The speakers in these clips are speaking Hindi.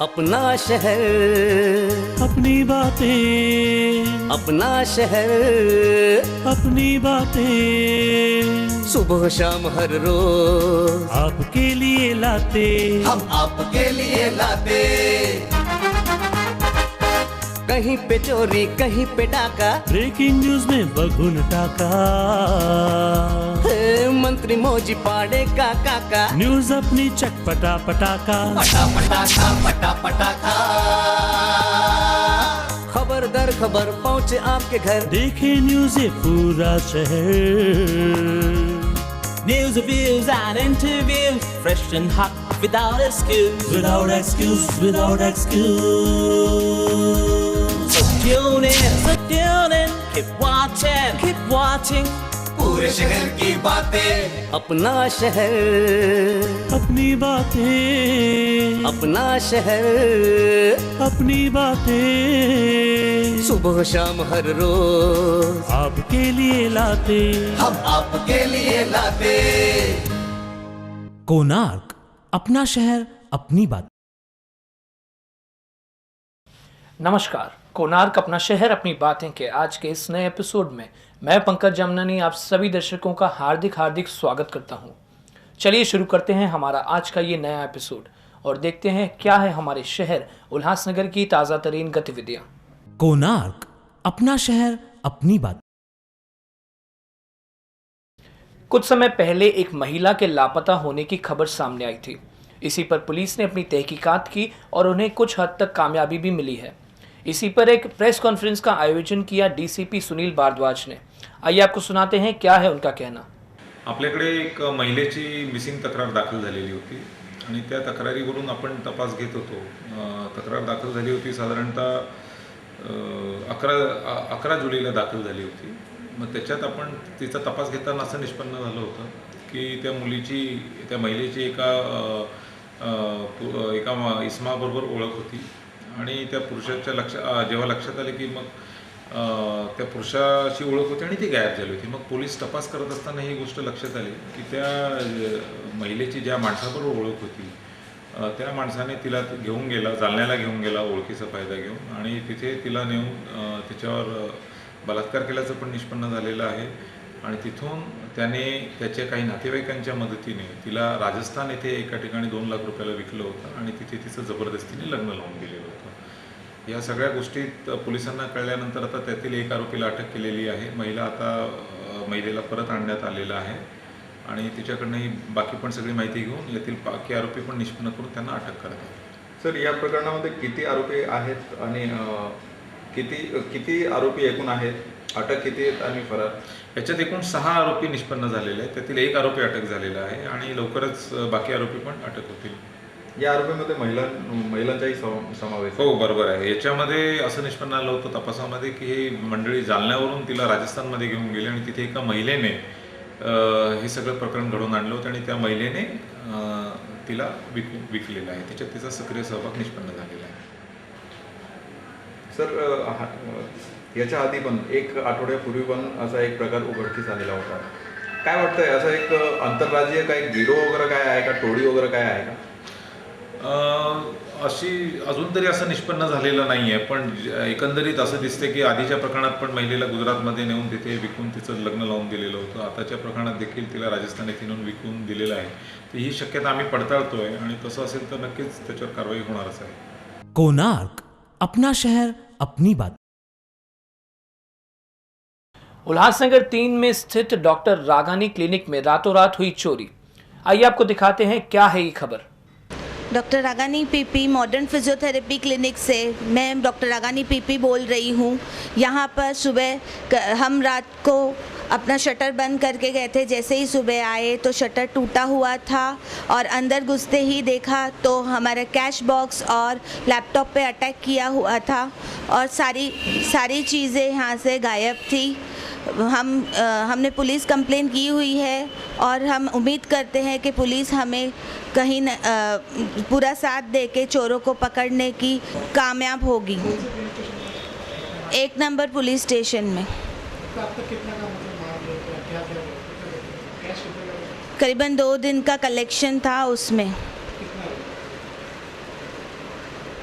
अपना शहर, अपनी बातें, अपना शहर, अपनी बातें, सुबह शाम हर रोज आपके लिए लाते, हम आपके लिए लाते। कहीं पे चोरी, कहीं पे डाका, ब्रेकिंग न्यूज में बगुन टाका, मंत्री मौजी पाड़े का काका, न्यूज अपनी चटपटा पटाका, पटा पटाखा पटा पटाखा। खबर दर खबर पहुँचे आपके घर, देखे न्यूज ये पूरा शहर। News, reviews and interviews, fresh and hot, without excuse. Without excuse, without excuse. So tune in, keep watching. पूरे शहर की बातें, अपना शहर, अपनी बातें, अपना शहर, अपनी बातें, सुबह शाम हर रोज आपके लिए लाते, हम आपके लिए लाते। कोणार्क, अपना शहर अपनी बात। नमस्कार, कोणार्क अपना शहर अपनी बातें के आज के इस नए एपिसोड में मैं पंकज जमनानी आप सभी दर्शकों का हार्दिक स्वागत करता हूं। चलिए शुरू करते हैं हमारा आज का ये नया एपिसोड और देखते हैं क्या है हमारे शहर उल्लासनगर की ताज़ा तरीन गतिविधियां। कोणार्क, अपना शहर अपनी बात। कुछ समय पहले एक महिला के लापता होने की खबर सामने आई थी। इसी पर पुलिस ने अपनी तहकीकात की और उन्हें कुछ हद तक कामयाबी भी मिली है। इसी पर एक प्रेस कॉन्फ्रेंस का आयोजन किया डीसीपी सुनील भारद्वाज ने। आइए आपको सुनाते हैं क्या है उनका कहना। आपल्याकडे एक महिलेची मिसिंग तक्रार दाखल झालेली होती आणि त्या तक्रारीवरून आपण तपास घेत होतो। तक्रार दाखल झाली होती साधारणतः 11 जुलैला दाखल झाली होती। मग त्याच्यात आपण तिचा तपास घेताना असं निष्पन्न झालं होतं की त्या महिलेची एका इसमाबरोबर ओळख होती आणि त्या पुरुषाच्या जेव्हा लक्षात आले की मग त्या पुरुषाची ओळख होती आणि ती गायब झाली होती। मग पोलीस तपास करत असताना ही गोष्ट लक्षात आली की त्या महिलेची ज्या माणसाबरोबर ओळख होती त्या माणसाने तिला घेऊन गेला, जालन्याला घेऊन गेला ओळखीचा फायदा घेऊन आणि तिथे तिला नेऊन तिच्यावर बलात्कार केल्याचं पण निष्पन्न झालेलं आहे आणि तिथून त्याने त्याच्या काही नातेवाईकांच्या मदतीने तिला राजस्थान येथे एका ठिकाणी 2 लाख रुपयाला विकलं होतं आणि तिथे तिचं जबरदस्तीने लग्न लावून दिलेलं होतं। या सगळ्या गोष्टीत पोलिसांना कळल्यानंतर आता त्यातील एक आरोपीला अटक केलेली आहे। महिलेला परत आणण्यात आलेलं आहे आणि तिच्याकडनं ही बाकी पण सगळी माहिती घेऊन यातील बाकी आरोपी पण निष्पन्न करून त्यांना अटक करत आहेत। सर, या प्रकरणामध्ये किती आरोपी आहेत आणि किती आरोपी एकूण आहेत, अटक किती आहेत आणि फरार? याच्यात एकूण 6 आरोपी निष्पन्न झालेले आहेत। त्यातील एक आरोपी अटक झालेला आहे आणि लवकरच बाकी आरोपी पण अटक होतील। या आरोपीमध्ये महिलांचाही समावेश? हो, बरोबर आहे। याच्यामध्ये असं निष्पन्न आलं होतं तपासामध्ये की ही मंडळी जालन्यावरून तिला राजस्थानमध्ये घेऊन गेली आणि तिथे एका महिलेने हे सगळं प्रकरण घडवून आणलं होतं आणि त्या महिलेने तिला विकलेलं आहे। त्याच्यात तिचा सक्रिय सहभाग निष्पन्न झालेला आहे। सर, याच्या आधी पण 1 आठवड्यापूर्वी पण असा एक प्रकार उघडकीस आलेला होता। काय वाटतंय, असं एक आंतरराज्यीय काही गिरोह वगैरे काय आहे का, टोळी वगैरे काय आहे का? अशी अजून तरी असं निष्पन्न झालेलं नाही आहे, पण एकंदरीत असं दिसते की आधीच्या प्रकरणात पण महिलेला गुजरातमध्ये नेऊन तिथे विकून तिचं लग्न लावून दिलेलं होतं। आताच्या प्रकरणात देखील तिला राजस्थान येथे नेऊन विकून दिलेलं आहे। तर ही शक्यता आम्ही पडताळतोय आणि तसं असेल तर नक्कीच त्याच्यावर कारवाई होणारच आहे। कोणार्क, अपना शहर अपनी बात। उल्लासनगर 3 में स्थित डॉक्टर रागानी क्लिनिक में रातों रात हुई चोरी। आइए आपको दिखाते हैं क्या है ये खबर। Doctor Ragani PP modern physiotherapy clinic से मैं डॉक्टर रागानी पीपी बोल रही हूँ। यहाँ पर सुबह हम रात को अपना शटर बंद करके गए थे। जैसे ही सुबह आए तो शटर टूटा हुआ था और अंदर घुसते ही देखा तो हमारा कैश बॉक्स और लैपटॉप पे अटैक किया हुआ था और सारी चीज़ें यहाँ से गायब थी। हमने पुलिस कंप्लेन की हुई है और हम उम्मीद करते हैं कि पुलिस हमें कहीं पूरा साथ दे के चोरों को पकड़ने की कामयाब होगी। 1 नंबर पुलिस स्टेशन में करीबन 2 दिन का कलेक्शन था, उसमें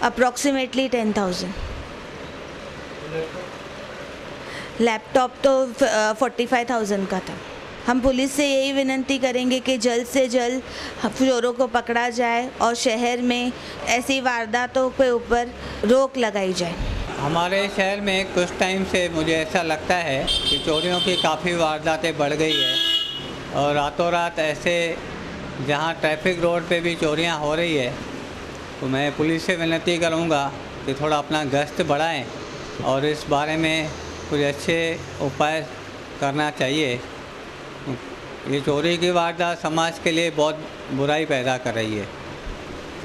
अप्रॉक्सीमेटली 10,000। लैपटॉप तो 45,000 का था। हम पुलिस से यही विनती करेंगे कि जल्द से जल्द चोरों को पकड़ा जाए और शहर में ऐसी वारदातों के ऊपर रोक लगाई जाए। हमारे शहर में कुछ टाइम से मुझे ऐसा लगता है कि चोरियों की काफ़ी वारदातें बढ़ गई है और रातों रात ऐसे जहां ट्रैफिक रोड पे भी चोरियां हो रही है, तो मैं पुलिस से विनती करूंगा कि थोड़ा अपना गश्त बढ़ाएं और इस बारे में कुछ अच्छे उपाय करना चाहिए। ये चोरी की वारदात समाज के लिए बहुत बुराई पैदा कर रही है।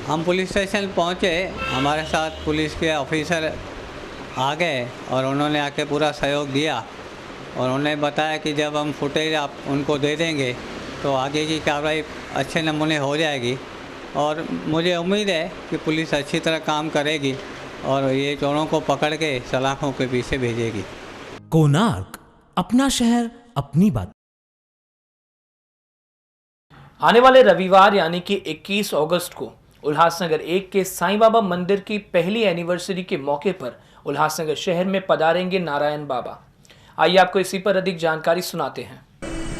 हम पुलिस स्टेशन पहुँचे, हमारे साथ पुलिस के ऑफिसर आ गए और उन्होंने आके पूरा सहयोग दिया और उन्होंने बताया कि जब हम फुटेज आप उनको दे देंगे तो आगे की कार्रवाई अच्छे नमूने हो जाएगी और मुझे उम्मीद है कि पुलिस अच्छी तरह काम करेगी और ये चोरों को पकड़ के सलाखों के पीछे भेजेगी। कोणार्क, अपना शहर अपनी बात। आने वाले रविवार यानी कि 21 अगस्त को उल्लासनगर 1 के साईं बाबा मंदिर की पहली एनिवर्सरी के मौके पर उल्लासनगर शहर में पधारेंगे नारायण बाबा। आइए आपको इसी पर अधिक जानकारी सुनाते हैं।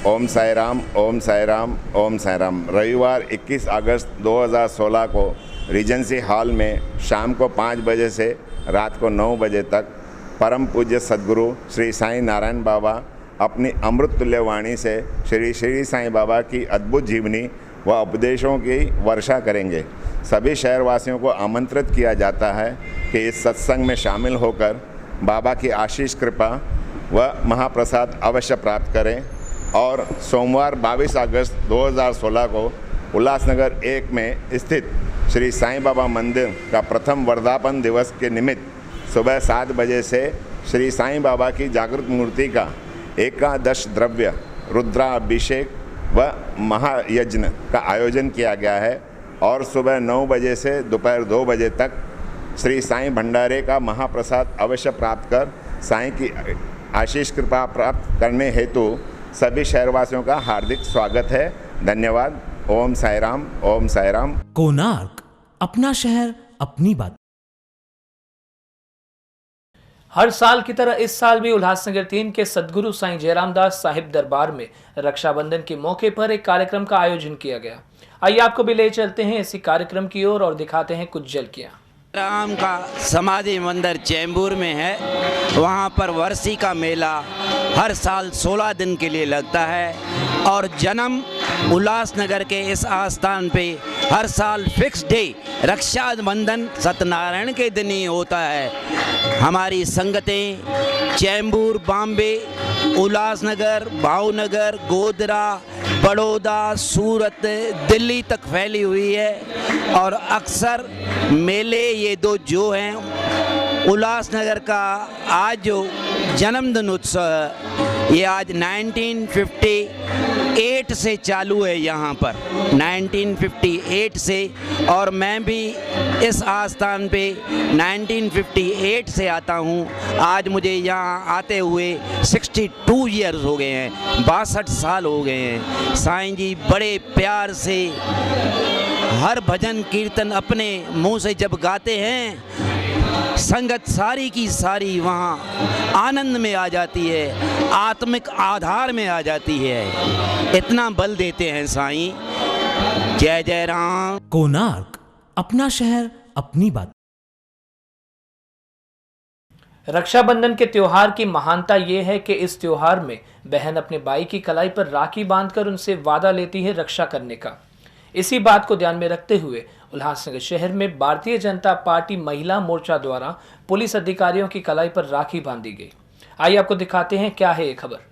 ओम साई राम, ओम साई राम, ओम साई राम। रविवार 21 अगस्त 2016 को रीजेंसी हॉल में शाम को 5 बजे से रात को 9 बजे तक परम पूज्य सद्गुरु श्री साईं नारायण बाबा अपनी अमृत तुल्य वाणी से श्री श्री साईं बाबा की अद्भुत जीवनी व उपदेशों की वर्षा करेंगे। सभी शहरवासियों को आमंत्रित किया जाता है कि इस सत्संग में शामिल होकर बाबा की आशीष कृपा व महाप्रसाद अवश्य प्राप्त करें। और सोमवार 22 अगस्त 2016 को उल्लासनगर 1 में स्थित श्री साईं बाबा मंदिर का प्रथम वर्धापन दिवस के निमित्त सुबह 7 बजे से श्री साईं बाबा की जागृत मूर्ति का एकादश द्रव्य रुद्राभिषेक व महायज्ञ का आयोजन किया गया है और सुबह 9 बजे से दोपहर 2 बजे तक श्री साईं भंडारे का महाप्रसाद अवश्य प्राप्त कर साईं की आशीष कृपा प्राप्त करने हेतु सभी शहरवासियों का हार्दिक स्वागत है। धन्यवाद। ओम साई राम, ओम साई राम। कोणार्क, अपना शहर अपनी बात। हर साल की तरह इस साल भी उल्लासनगर 3 के सद्गुरु साईं जयराम दास साहिब दरबार में रक्षाबंधन के मौके पर एक कार्यक्रम का आयोजन किया गया। आइए आपको भी ले चलते हैं इसी कार्यक्रम की ओर और दिखाते हैं कुछ झलकियां। राम का समाधि मंदिर चैम्बूर में है। वहाँ पर वर्षी का मेला हर साल 16 दिन के लिए लगता है और जन्म उल्लासनगर के इस आस्थान पे हर साल फिक्स डे रक्षाबंधन सत्यनारायण के दिन ही होता है। हमारी संगतें चैम्बूर, बॉम्बे, उल्लासनगर, भावनगर, गोधरा, बड़ौदा, सूरत, दिल्ली तक फैली हुई है और अक्सर मेले ये दो जो हैं उल्लासनगर का आज जो जन्मदिन उत्सव ये आज 1958 से चालू है यहाँ पर, 1958 से। और मैं भी इस आस्थान पे 1958 से आता हूँ। आज मुझे यहाँ आते हुए 62 ईयर्स हो गए हैं, 62 साल हो गए हैं। साईं जी बड़े प्यार से हर भजन कीर्तन अपने मुंह से जब गाते हैं, संगत सारी की सारी वहाँ आनंद में आ जाती है, आत्मिक आधार में आ जाती है। इतना बल देते हैं साईं। जय जय राम। कोणार्क, अपना शहर अपनी बात। रक्षाबंधन के त्योहार की महानता ये है कि इस त्योहार में बहन अपने भाई की कलाई पर राखी बांधकर उनसे वादा लेती है रक्षा करने का। इसी बात को ध्यान में रखते हुए उल्लासनगर शहर में भारतीय जनता पार्टी महिला मोर्चा द्वारा पुलिस अधिकारियों की कलाई पर राखी बांधी गई। आइए आपको दिखाते हैं क्या है ये खबर।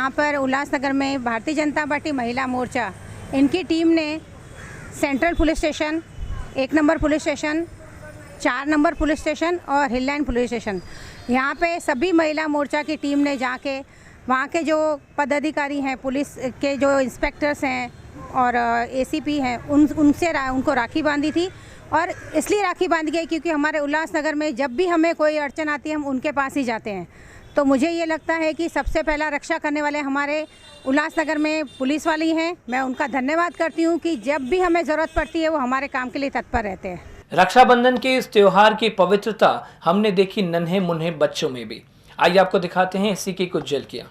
यहाँ पर उल्लासनगर में भारतीय जनता पार्टी महिला मोर्चा, इनकी टीम ने central police station, 1 number police station, 4 number police station और हिल लाइन पुलिस स्टेशन, यहाँ पे सभी महिला मोर्चा की टीम ने जाके वहाँ के जो पदाधिकारी हैं, पुलिस के जो इंस्पेक्टर्स हैं और एसीपी हैं, उनको राखी बांधी थी। और इसलिए राखी बांधी गई क्योंकि हमारे उल्लासनगर में जब भी हमें कोई अड़चन आती है हम उनके पास ही जाते हैं। तो मुझे ये लगता है कि सबसे पहला रक्षा करने वाले हमारे उल्लासनगर में पुलिस वाली हैं। मैं उनका धन्यवाद करती हूँ कि जब भी हमें ज़रूरत पड़ती है वो हमारे काम के लिए तत्पर रहते हैं। रक्षाबंधन के इस त्योहार की पवित्रता हमने देखी नन्हे मुन्ने बच्चों में भी। आइए आपको दिखाते हैं इसी की कुछ झलकियां।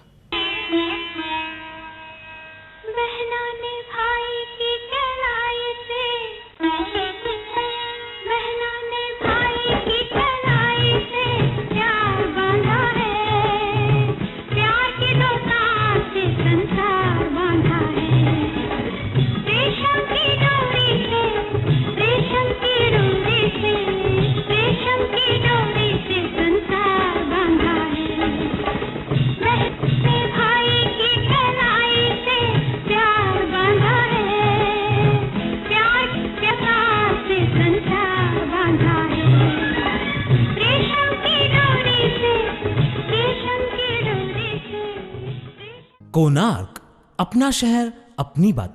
कोणार्क, अपना शहर अपनी बात।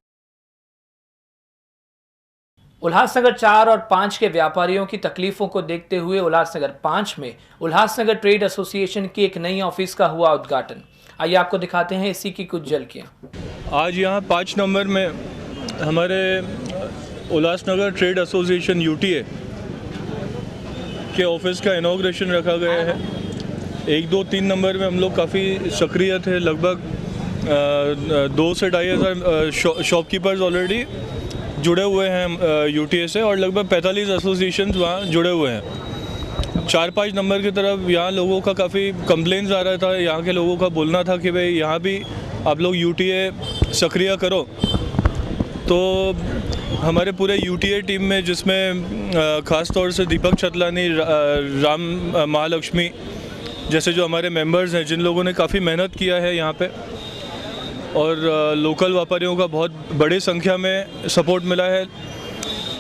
उल्लासनगर 4 और 5 के व्यापारियों की तकलीफों को देखते हुए उल्लासनगर 5 में उल्लासनगर ट्रेड एसोसिएशन की एक नई ऑफिस का हुआ उद्घाटन। आइए आपको दिखाते हैं इसी की कुछ झलकियां। आज यहाँ 5 नंबर में हमारे उल्लासनगर ट्रेड एसोसिएशन यूटीए के ऑफिस का इनॉग्रेशन रखा गया है। 1, 2, 3 नंबर में हम लोग काफ़ी सक्रिय थे। लगभग 2 से 2,500 शॉपकीपर्स ऑलरेडी जुड़े हुए हैं यूटीए से और लगभग 45 एसोसिएशंस वहाँ जुड़े हुए हैं। 4-5 नंबर की तरफ यहाँ लोगों का काफ़ी कंप्लेंट्स आ रहा था। यहाँ के लोगों का बोलना था कि भाई यहाँ भी आप लोग यूटीए सक्रिय करो। तो हमारे पूरे यूटीए टीम में, जिसमें ख़ास तौर से दीपक छतलानी, राम महालक्ष्मी जैसे जो हमारे मेंबर्स हैं, जिन लोगों ने काफ़ी मेहनत किया है यहाँ पे, और लोकल व्यापारियों का बहुत बड़ी संख्या में सपोर्ट मिला है।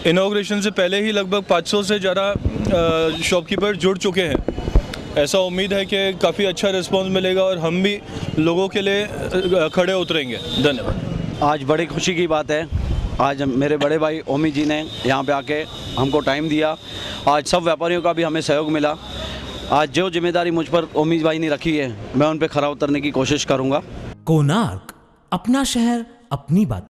इनॉग्रेशन से पहले ही लगभग 500 से ज़्यादा शॉपकीपर जुड़ चुके हैं। ऐसा उम्मीद है कि काफ़ी अच्छा रिस्पांस मिलेगा और हम भी लोगों के लिए खड़े उतरेंगे। धन्यवाद। आज बड़ी खुशी की बात है, आज मेरे बड़े भाई ओमी जी ने यहाँ पे आके हमको टाइम दिया। आज सब व्यापारियों का भी हमें सहयोग मिला। आज जो जिम्मेदारी मुझ पर ओमी भाई ने रखी है, मैं उन पर खरा उतरने की कोशिश करूँगा। कोणार्क, अपना शहर अपनी बात।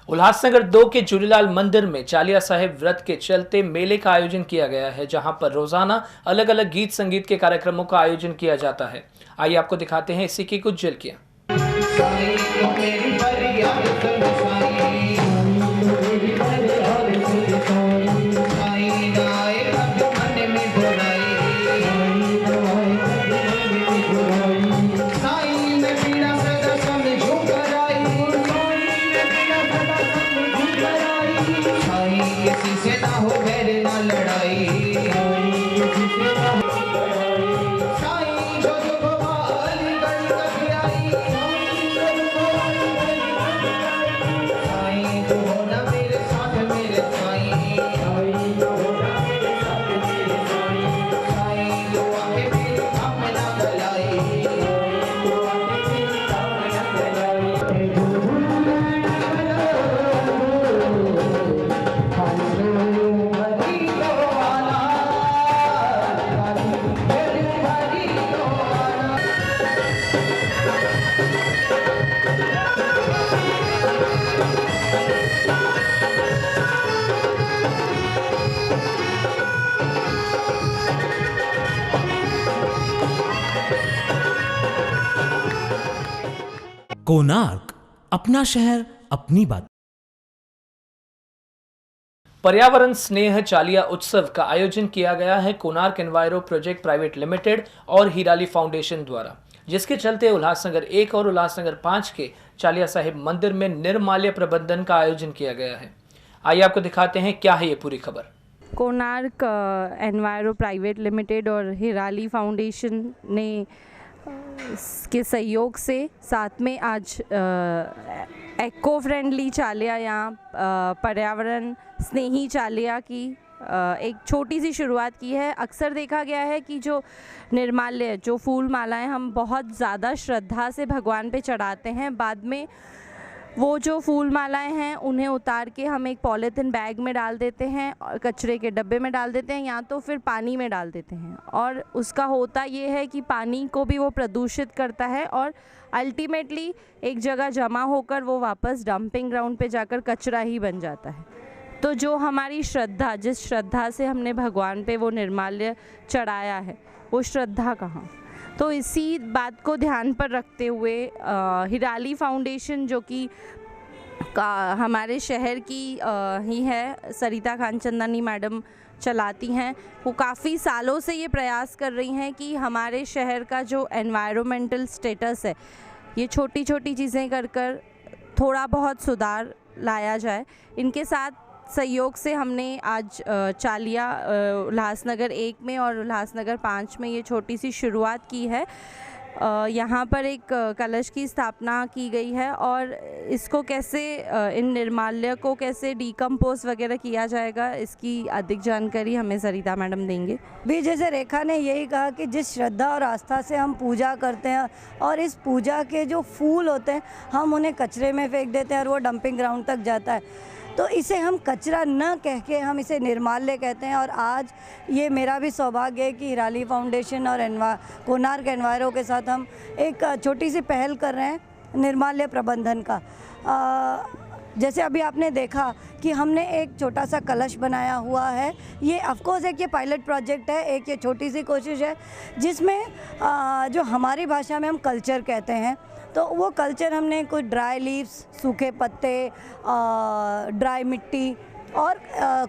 उल्लासनगर 2 के झूलेलाल मंदिर में चालिया साहिब व्रत के चलते मेले का आयोजन किया गया है, जहां पर रोजाना अलग अलग गीत संगीत के कार्यक्रमों का आयोजन किया जाता है। आइए आपको दिखाते हैं इसी की कुछ झलकियां। कोणार्क, अपना शहर अपनी बात। पर्यावरण स्नेह चालिया उत्सव का आयोजन किया गया है Konark enviro project private limited और हिराली फाउंडेशन द्वारा, जिसके चलते उल्लासनगर 1 और उल्लासनगर 5 के चालिया साहिब मंदिर में निर्माल्य प्रबंधन का आयोजन किया गया है। आइए आपको दिखाते हैं क्या है ये पूरी खबर। कोणार्क एनवायरो प्राइवेट लिमिटेड और हिराली फाउंडेशन ने के सहयोग से साथ में आज एको फ्रेंडली चालिया यहाँ पर्यावरण स्नेही चालिया की एक छोटी सी शुरुआत की है। अक्सर देखा गया है कि जो निर्माल्य, जो फूल मालाएं हम बहुत ज़्यादा श्रद्धा से भगवान पे चढ़ाते हैं, बाद में वो जो फूल मालाएं हैं उन्हें उतार के हम एक पॉलीथिन बैग में डाल देते हैं और कचरे के डब्बे में डाल देते हैं, या तो फिर पानी में डाल देते हैं। और उसका होता ये है कि पानी को भी वो प्रदूषित करता है और अल्टीमेटली एक जगह जमा होकर वो वापस डंपिंग ग्राउंड पे जाकर कचरा ही बन जाता है। तो जो हमारी श्रद्धा, जिस श्रद्धा से हमने भगवान पे वो निर्माल्य चढ़ाया है, वो श्रद्धा कहाँ? तो इसी बात को ध्यान पर रखते हुए हिराली फाउंडेशन, जो कि हमारे शहर की ही है, सरिता खानचंदानी मैडम चलाती हैं, वो काफ़ी सालों से ये प्रयास कर रही हैं कि हमारे शहर का जो एनवायरमेंटल स्टेटस है, ये छोटी छोटी चीज़ें कर कर थोड़ा बहुत सुधार लाया जाए। इनके साथ सहयोग से हमने आज चालिया उल्लासनगर 1 में और उल्लासनगर 5 में ये छोटी सी शुरुआत की है। यहाँ पर एक कलश की स्थापना की गई है और इसको कैसे, इन निर्माल्य को कैसे डिकम्पोज वगैरह किया जाएगा, इसकी अधिक जानकारी हमें सरिता मैडम देंगे। भी जैसे रेखा ने यही कहा कि जिस श्रद्धा और आस्था से हम पूजा करते हैं और इस पूजा के जो फूल होते हैं हम उन्हें कचरे में फेंक देते हैं और वो डंपिंग ग्राउंड तक जाता है, तो इसे हम कचरा न कह के हम इसे निर्माल्य कहते हैं। और आज ये मेरा भी सौभाग्य है कि हिराली फाउंडेशन और कोणार्क एनवायरो के साथ हम एक छोटी सी पहल कर रहे हैं निर्माल्य प्रबंधन का। जैसे अभी आपने देखा कि हमने एक छोटा सा कलश बनाया हुआ है। ये ऑफकोर्स एक ये पायलट प्रोजेक्ट है, एक ये छोटी सी कोशिश है जिसमें जो हमारी भाषा में हम कल्चर कहते हैं, तो वो कल्चर हमने कुछ ड्राई लीव्स, सूखे पत्ते, ड्राई मिट्टी और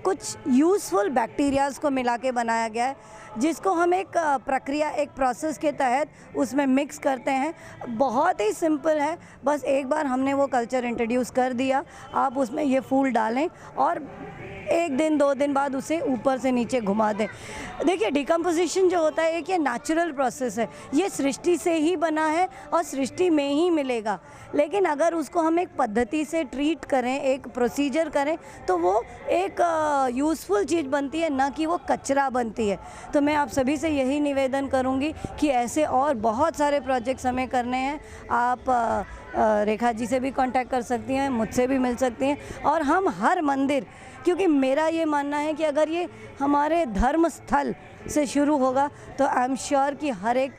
कुछ यूज़फुल बैक्टीरियाज़ को मिला के बनाया गया है, जिसको हम एक प्रक्रिया, एक प्रोसेस के तहत उसमें मिक्स करते हैं। बहुत ही सिंपल है, बस एक बार हमने वो कल्चर इंट्रोड्यूस कर दिया, आप उसमें ये फूल डालें और 1 दिन 2 दिन बाद उसे ऊपर से नीचे घुमा दें। देखिए, डिकम्पोजिशन जो होता है एक ये नेचुरल प्रोसेस है, ये सृष्टि से ही बना है और सृष्टि में ही मिलेगा। लेकिन अगर उसको हम एक पद्धति से ट्रीट करें, एक प्रोसीजर करें, तो वो एक यूज़फुल चीज़ बनती है, ना कि वो कचरा बनती है। तो मैं आप सभी से यही निवेदन करूँगी कि ऐसे और बहुत सारे प्रोजेक्ट्स हमें करने हैं। आप रेखा जी से भी कांटेक्ट कर सकती हैं, मुझसे भी मिल सकती हैं। और हम हर मंदिर, क्योंकि मेरा ये मानना है कि अगर ये हमारे धर्म स्थल से शुरू होगा तो आई एम श्योर कि हर एक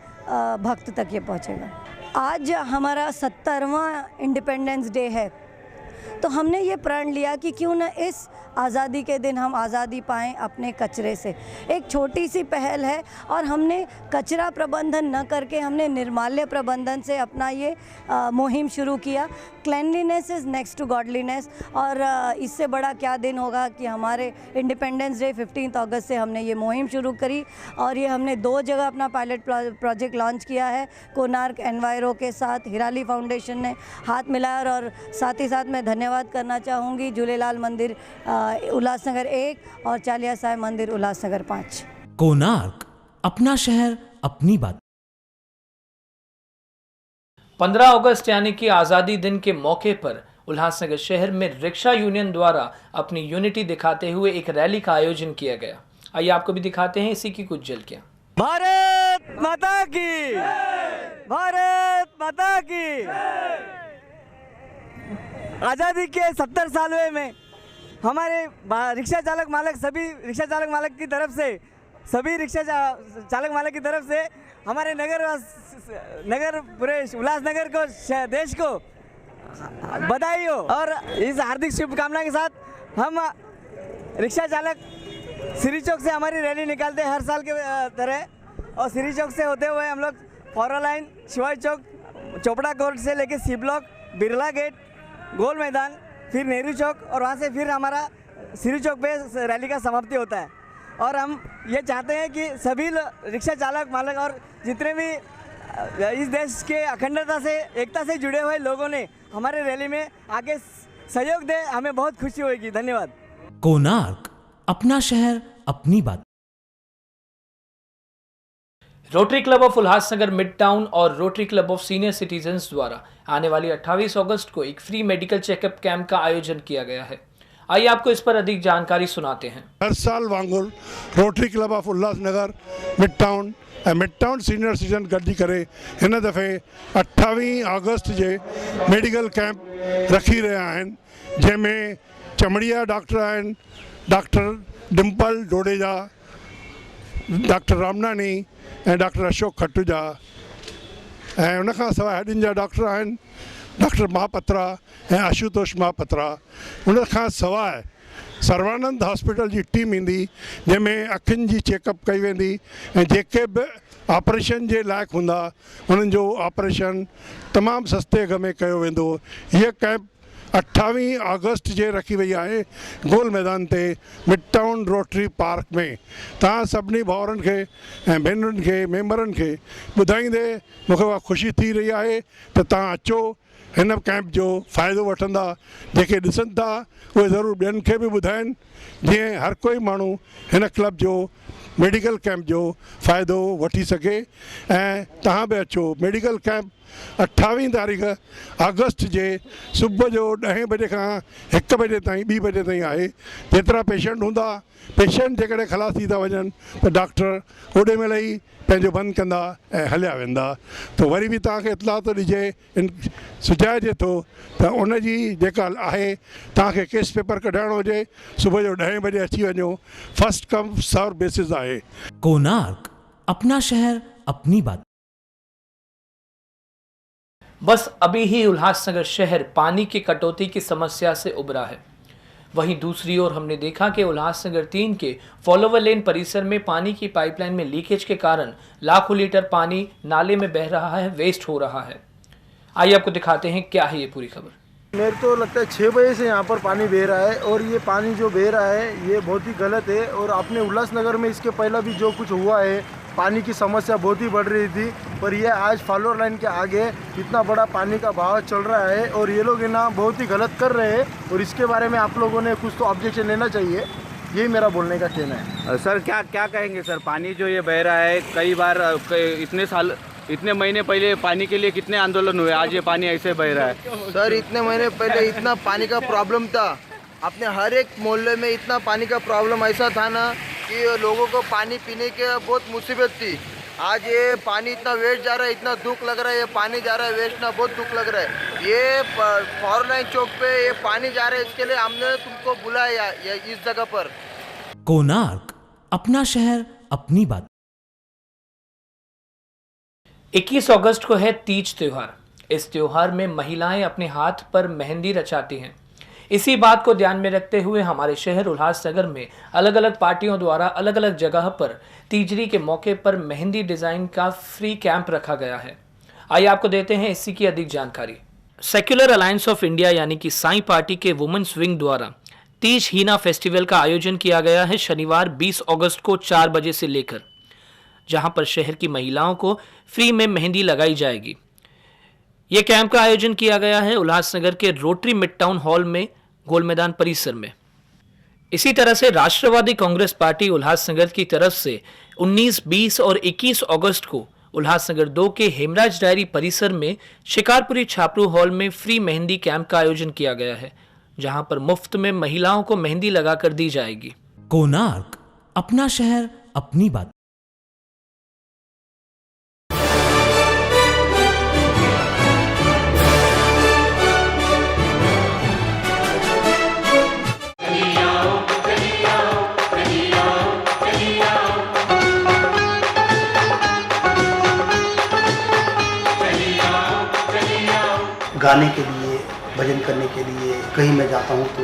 भक्त तक ये पहुँचेगा। आज हमारा 70वां इंडिपेंडेंस डे है, तो हमने ये प्रण लिया कि क्यों न इस आज़ादी के दिन हम आज़ादी पाएँ अपने कचरे से। एक छोटी सी पहल है और हमने कचरा प्रबंधन न करके हमने निर्माल्य प्रबंधन से अपना ये मुहिम शुरू किया। Cleanliness is next to godliness. और इससे बड़ा क्या दिन होगा कि हमारे इंडिपेंडेंस डे 15 अगस्त से हमने ये मुहिम शुरू करी और ये हमने 2 जगह अपना पायलट प्रोजेक्ट लॉन्च किया है। कोणार्क एनवायरो के साथ हिराली फाउंडेशन ने हाथ मिलाया और साथ ही साथ मैं धन्यवाद करना चाहूँगी झूलेलाल मंदिर उल्लासनगर 1 और चालिया साहिब मंदिर उल्लासनगर 5। कोणार्क, अपना शहर अपनी बात। 15 अगस्त यानी कि आज़ादी दिन के मौके पर उल्लासनगर शहर में रिक्शा यूनियन द्वारा अपनी यूनिटी दिखाते हुए एक रैली का आयोजन किया गया। आइए आपको भी दिखाते हैं इसी की कुछ झलकियां। भारत माता की, भारत माता की। आज़ादी के 70 सालों में हमारे रिक्शा चालक मालक, सभी रिक्शा चालक मालक की तरफ से, सभी रिक्शा चालक मालक की तरफ से हमारे नगर पूरे उल्लासनगर को, देश को बधाई हो। और इस हार्दिक शुभकामना के साथ हम रिक्शा चालक सिरी चौक से हमारी रैली निकालते हैं हर साल के तरह, और सिरी चौक से होते हुए हम लोग फॉरा लाइन, शिवाजी चौक, चोपड़ा कोर्ट से लेके सी ब्लॉक, बिरला गेट, गोल मैदान, फिर नेहरू चौक और वहाँ से फिर हमारा सिरी चौक पे रैली का समाप्ति होता है। और हम ये चाहते हैं कि सभी रिक्शा चालक मालक और जितने भी इस देश के अखंडता से, एकता से जुड़े हुए लोगों ने हमारे रैली में आके सहयोग दे, हमें बहुत खुशी होगी। धन्यवाद। कोणार्क, अपना शहर अपनी बात। Rotary Club of Ulhasnagar Mid Town और Rotary Club of senior citizens द्वारा आने वाली 28 अगस्त को एक फ्री मेडिकल चेकअप कैंप का आयोजन किया गया है। आइए आपको इस पर अधिक जानकारी सुनाते हैं। हर साल वांगुर rotary Club of Ulhasnagar Mid town senior citizen गॾिजी करे हिन दफ़े 28 अगस्त जे मेडिकल कैंप रखी रहिया आहिनि, जंहिंमें चमड़िया डॉक्टर आहिनि, डॉक्टर डिम्पल डोडेजा, डॉक्टर रामनानी ऐं डॉक्टर अशोक खटूजा, ऐं उनखां सवाइ हॾियुनि जा डॉक्टर आहिनि डॉक्टर महापत्रा ऐं आशुतोष महापत्रा। उनखां सवाइ सर्वानंद हॉस्पिटल जी टीम ईंदी, जंहिंमें अखियुनि जी चेकअप कई वेंदी ऐं जेके बि ऑपरेशन जे लाइक़ु हूंदा उन्हनि जो ऑपरेशन तमामु सस्ते अघ में कयो वेंदो। हीअ कैंप 28 अगस्त जे रखी वई आहे गोल मैदान ते मिड टाउन रोटरी पार्क में। तव्हां सभिनी भाउरनि खे ऐं भेनरुनि खे मेंबरनि खे ॿुधाईंदे मूंखे उहा ख़ुशी थी रही आहे त तव्हां अचो, हिन कैंप जो फ़ाइदो वठंदा। जेके ॾिसनि था उहे ज़रूरु ॿियनि खे बि ॿुधाइनि, जीअं हर कोई माण्हू हिन क्लब जो मेडिकल कैंप जो फ़ाइदो वठी सघे। ऐं तव्हां बि अचो। मेडिकल कैंप 28 तारीख़ अगस्त जे सुबुह जो 10 बजे खां 1 बजे ताईं 2 बजे ताईं आहे। जेतिरा पेशेंट हूंदा, पेशेंट जेकॾहिं ख़लास थी था वञनि त डॉक्टर ओॾे महिल ई पंहिंजो बंदि कंदा ऐं हलिया वेंदा। त वरी बि तव्हांखे इतलाह थो ॾिजे, सुझाइजे थो त उनजी जेका आहे तव्हांखे केस पेपर कढाइणो हुजे, सुबुह जो 10 बजे अची वञो। फर्स्ट कम सर्व बेसिस आहे। कोणार्क, अपना शहर अपनी बात। बस अभी ही उल्लासनगर शहर पानी की कटौती की समस्या से उबरा है। वहीं दूसरी ओर हमने देखा कि उल्लासनगर 3 के फॉलोवर लेन परिसर में पानी की पाइपलाइन में लीकेज के कारण लाखों लीटर पानी नाले में बह रहा है, वेस्ट हो रहा है। आइए आपको दिखाते हैं क्या है ये पूरी खबर। मेरे तो लगता है 6 बजे से यहाँ पर पानी बह रहा है और ये पानी जो बह रहा है ये बहुत ही गलत है। और अपने उल्लासनगर में इसके पहले भी जो कुछ हुआ है, पानी की समस्या बहुत ही बढ़ रही थी, पर ये आज फॉलोअर लाइन के आगे इतना बड़ा पानी का बहाव चल रहा है और ये लोग ना बहुत ही गलत कर रहे हैं और इसके बारे में आप लोगों ने कुछ तो ऑब्जेक्शन लेना चाहिए। यही मेरा बोलने का कहना है। सर क्या कहेंगे सर, पानी जो ये बह रहा है, कई बार इतने महीने पहले पानी के लिए कितने आंदोलन हुए, आज ये पानी ऐसे बह रहा है। सर इतने महीने पहले इतना पानी का प्रॉब्लम था, अपने हर एक मोहल्ले में इतना पानी का प्रॉब्लम ऐसा था ना कि लोगों को पानी पीने की बहुत मुसीबत थी। आज ये पानी इतना वेस्ट जा रहा है, इतना दुख लग रहा है, ये पानी जा रहा है वेस्ट ना, बहुत दुख लग रहा है। ये फॉर लाइन चौक पे ये पानी जा रहा है, इसके लिए हमने तुमको बुलाया इस जगह पर। कोणार्क, अपना शहर अपनी बात। 21 अगस्त को है तीज त्योहार। इस त्योहार में महिलाएं अपने हाथ पर मेहंदी रचाती हैं। इसी बात को ध्यान में रखते हुए हमारे शहर उल्लासनगर में अलग अलग पार्टियों द्वारा अलग अलग जगह पर तीजरी के मौके पर मेहंदी डिज़ाइन का फ्री कैंप रखा गया है। आइए आपको देते हैं इसी की अधिक जानकारी। सेक्युलर अलायंस ऑफ इंडिया यानी कि साई पार्टी के वुमेन्स विंग द्वारा तीज हीना फेस्टिवल का आयोजन किया गया है शनिवार 20 अगस्त को 4 बजे से लेकर, जहां पर शहर की महिलाओं को फ्री में मेहंदी लगाई जाएगी। यह कैंप का आयोजन किया गया है उल्लासनगर के रोटरी मिड टाउन हॉल में गोल मैदान परिसर में। इसी तरह से राष्ट्रवादी कांग्रेस पार्टी उल्लासनगर की तरफ से 19, 20 और 21 अगस्त को उल्लासनगर 2 के हेमराज डायरी परिसर में शिकारपुरी छापरू हॉल में फ्री मेहंदी कैंप का आयोजन किया गया है, जहां पर मुफ्त में महिलाओं को मेहंदी लगाकर दी जाएगी। कोणार्क, अपना शहर अपनी बात। गाने के लिए, भजन करने के लिए कहीं मैं जाता हूँ तो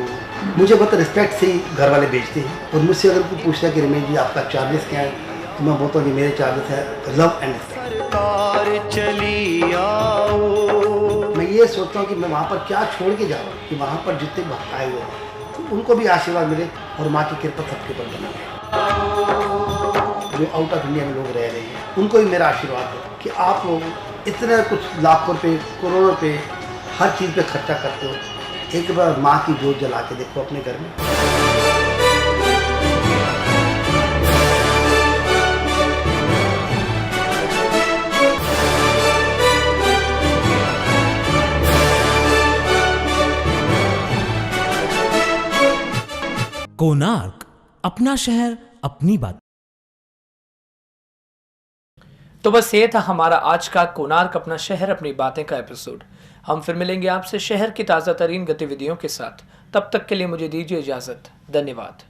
मुझे बहुत रिस्पेक्ट से ही घर वाले भेजते हैं। और मुझसे अगर कोई पूछता है कि रमेश जी आपका चार्जेस क्या है, तो मैं बोलता हूँ कि मेरे चार्जेस है लव एंड रिस्पेक्ट। चली आओ। मैं ये सोचता हूँ कि मैं वहाँ पर क्या छोड़ के जाऊँ कि वहाँ पर जितने भक्त आए हुए हैं तो उनको भी आशीर्वाद मिले और माँ की कृपा सबके पर बना रहे। जो आउट ऑफ इंडिया में लोग रह रहे हैं उनको भी मेरा आशीर्वाद है कि आप लोग इतने कुछ लाखों रुपये, करोड़ों रुपये हर चीज़ पे खर्चा करते हो, एक बार माँ की जोत जला के देखो अपने घर में। कोणार्क, अपना शहर अपनी बात। तो बस ये था हमारा आज का कोणार्क अपना शहर अपनी बातें का एपिसोड। हम फिर मिलेंगे आपसे शहर की ताज़ा तरीन गतिविधियों के साथ। तब तक के लिए मुझे दीजिए इजाज़त। धन्यवाद।